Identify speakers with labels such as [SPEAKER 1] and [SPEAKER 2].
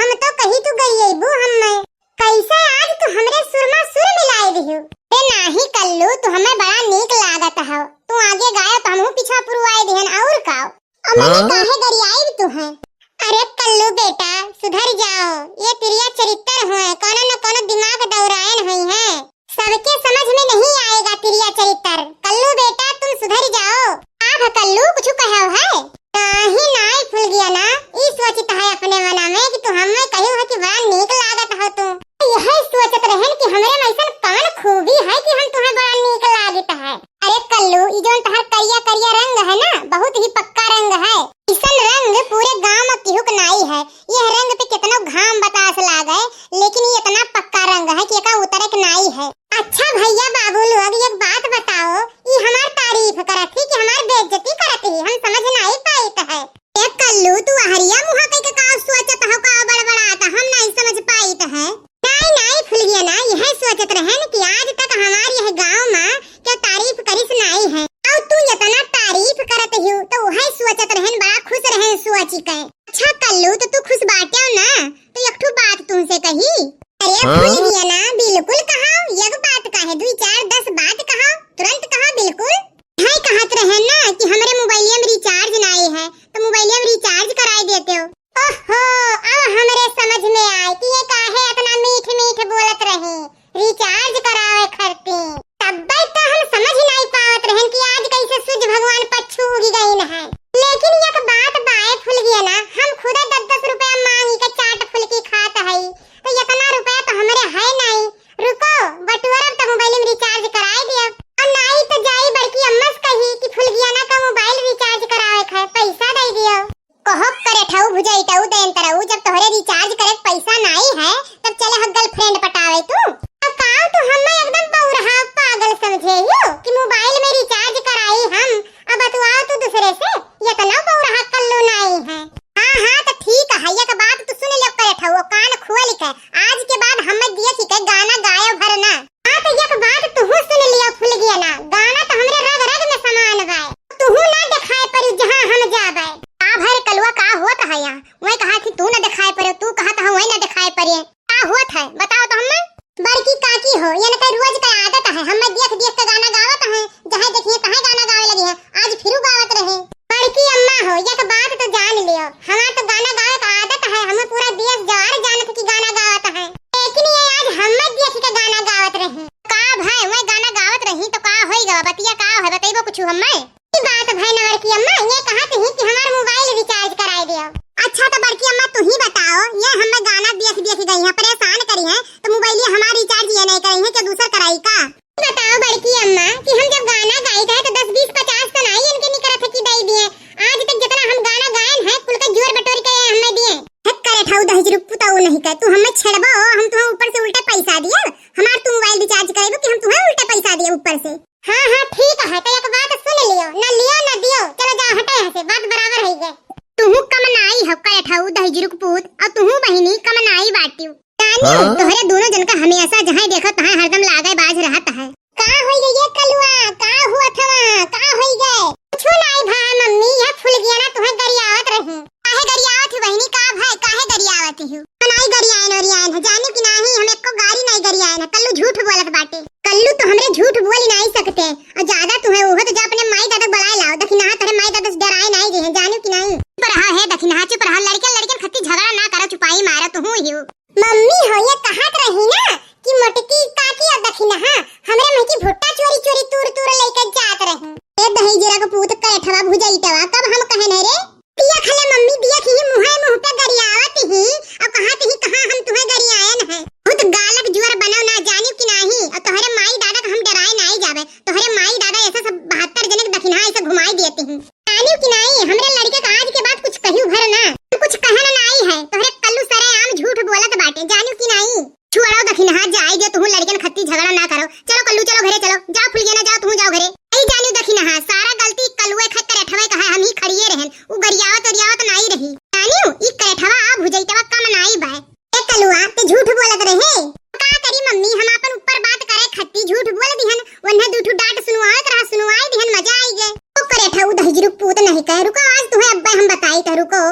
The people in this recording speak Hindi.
[SPEAKER 1] हम तो कही तू गई बू हम कैसे आज तू हमरे सुरमा सुर मिलाए दियो। ए नाही कल्लू तू हमें बड़ा नीक लागत हो। तू आगे गायो तो हमहू पीछा पुरवाए दिहन और काओ। अब मने काहे गरियाई तू है। अरे कल्लू बेटा सुधर जाओ, ये प्रिय चरित्र है, कोनो न कोनो दिमाग दौरायन हुई है, सबके समझ में नहीं आएगा प्रिय चरित्र। कल्लू बेटा तुम सुधर जाओ। आप कल्लू कुछ कहो है नहीं नाई फूल गया ना ई सोचता है अपने मना में कि तू हमें कहियो है कि बड़ा नीक लागत हो। तू यह सोचत रहन कि हमरे में ऐसा कौन खूबी है कि हम तुम्हें बड़ा नीक लागत है। अरे कल्लू ई जोन तहर करिया करिया रंग है ना बहुत ही पक्का रंग है। इसन रंग पूरे गांव में केहू नाई है। यह रंग पे कितना घाम बतास लागे लेकिन ये इतना पक्का रंग है कि एका उतरे के नाई है। अच्छा भैया बाबू लोग एक बात बताओ, ये हमार तारीफ करत थी कि हमार बेइज्जती करत थी, हम समझ नहीं पाइत है। ए कल्लू तू हरिया मुहा कह के का सोचत हो का बड़बड़ाता हम नहीं समझ पाइत है। नहीं नहीं फूल गया ना यह सोचत रहन कि आज तक हमार यह गांव में क्या तारीफ करिस नहीं है और तू इतना तारीफ करत हियो तो वह सोचत रहन बड़ा खुश रहन सोची के। अच्छा कल्लू तो तू खुश बाटे ना तो एक ठो बात तुमसे कही। अरे भूल गया ना बिल्कुल कहाओ एक बात काहे 2 4 10 बात कहाओ तुरंत कहा बिल्कुल। है कहत रहे ना कि हमारे मोबाइल में रिचार्ज नहीं है तो मोबाइल में रिचार्ज कराई देते हो। ओहो अब हमरे समझ में आए कि ये काहे इतना मीठ मीठ बोलत रहे रिचार्ज करावे खरती। तब तो हम समझ नहीं पावत रहन कि आज कैसे सूर्य भगवान पछू उगी गई है। लेकिन एक बात बाए फूल गया ना हम खुद 10-10 रुपया मांगी के चाट फुल्की खात है तो इतना रुपया तो हमरे है नहीं। रुको बटुआ तो मोबाइल में रिचार्ज कराई दियो और नहीं तो जाई बड़की अम्मा से कही कि फुलगियाना का मोबाइल रिचार्ज करावे है पैसा दे दियो। कहो करे ठाऊ भुजाइटाऊ देन तरऊ जब तोहरे रिचार्ज करे पैसा नहीं है तब चले ह गर्लफ्रेंड पटावे तू। अब काऊ तू हमें एकदम बौरहा पागल समझे हो कि मोबाइल में रिचार्ज कराई हम अब बतवाओ तू दूसरे से इतना बौरहा कल्लू नहीं है। हां तो ठीक है ये का बात तू सुन ले करे ठाऊ कान खोल के आज के बाद हम दिए थी के गाना गायो भरना। हां तो एक बात तू सुन लियो फूल गया ना गाना तो हमरे रग रग में समान बा तू ना दिखाए पर जहां हम जाबे। आ भर कलवा का होत है यहाँ मैं कहा कि तू ना दिखाए पर तू कहा था वही ना दिखाए पर का होत है बताओ तो हम बड़की काकी हो ये ना रोज का आदत है हम देख देख के गाना गावत है जहां देखिए तहां गाना गावे लगी है आज फिर गावत रहे। बड़की अम्मा हो एक बात तो जान लियो हमार तो गाना गावे का आदत है हम पूरा देश जवार जानत कि गाना गावत है लेकिन ये आज हम देख के गाना गावत रहे। का भाई मैं गाना गावत रही तो का होइगा बतिया का है बताइबो कुछ हम्मे की बात भाई ना बड़की अम्मा ये कहत ही कि हमार मोबाइल रिचार्ज कराई दियो। अच्छा तो बड़की अम्मा तू ही बताओ ये हम गाना देख देख गई है परेशान करी है तो मोबाइल हमार रिचार्ज ये नहीं करी है कि दूसरा कराई का। बताओ बड़की अम्मा कि हम जब गाना गाई गए तो 10 20 50 तो नहीं इनके नहीं करत कि दई दिए आज तक जितना हम गाना गायन है कुल का जोर बटोर के हमें दिए हक करे ठाऊ 10 रुपया तो नहीं कह तू हमें छड़बो हम तुम्हें ऊपर से उल्टे पैसा दिए हमार तू मोबाइल रिचार्ज करेबो कि हम तुम्हें उल्टे पैसा दिए ऊपर से। हां ठीक है तो एक बात सुन लियो ना दियो चलो जा हटे यहां से बात बराबर है गए। तू कमनाई हो करे ठाऊ 10 रुपया पूत और तू बहिनी कमनाई बाटियो जानियो तोहरे दोनों जन का हमेशा जहां देखो तहां हरदम लागे बाज रहता है। का होई गई ये कलुआ का हुआ था का होई गए कुछ नहीं भाई मम्मी ये फूल गया ना तुम्हें गरियावत रही काहे गरियावत है बहिनी का भाई काहे गरियावत है नहीं गरियान और यान है जाने कि नहीं हम एको गाड़ी नहीं गरियान है कल्लू झूठ बोलत बाटे। कल्लू तो हमरे झूठ बोल नहीं सकते और ज्यादा तुम्हें वो तो जा अपने माई दादा बुलाए लाओ दखिना तेरे माई दादा से डराए नहीं जे जाने कि नहीं पर रहा है दखिना चुप रहा लड़के खत्ती झगड़ा ना करो चुपाई मारा तो हूं ही मम्मी हो ये कहत रही ना कि मोटकी काकी और दखिना हमरे में की भुट्टा चोरी चोरी तूर तूर लेकर जात रहे ए दही जीरा का पूत कैठवा भुजाइटवा कब हम कहे नहीं रे पिया खले मम्मी दिया कि मुंह पे गरियावत ही और कहत ही कहां हम तुम्हें गरियायन है खुद गालक जुअर बनाओ ना जानियो कि नहीं और तोहरे माई दादा का हम डराए नहीं जावे तोहरे माई दादा ऐसा सब 72 जने दखिना ऐसा घुमाई देते हैं जानियो कि नहीं हमरे लड़के का आज के बाद कुछ कहियो भर ना कुछ कहना नहीं है तोहरे कल्लू सरे आम झूठ बोलत बाटे जानियो कि नहीं छुड़ाओ दखिना जाए जो तू लड़कन खत्ती झगड़ा ना करो चलो कल्लू चलो घरे चलो जा फुल गया ना जा तू जाओ घरे आई जानियो दखिना सारा गलती कलुए खत्तर अठवे कहा हम ही खड़िए रहन उ गरियावत नहीं रही जानियो ई करेठवा आ भुजैतवा कम नहीं बा ए कलुआ ते झूठ बोलत रहे का करी मम्मी हम अपन ऊपर बात करे खत्ती झूठ बोल दिहन वन्ने दूठू डांट सुनवाई दिहन मजा आई गए ओ करेठा उ 10 रुपया पूत नहीं कह रुको आज तुम्हें अब्बा हम बताई त रुको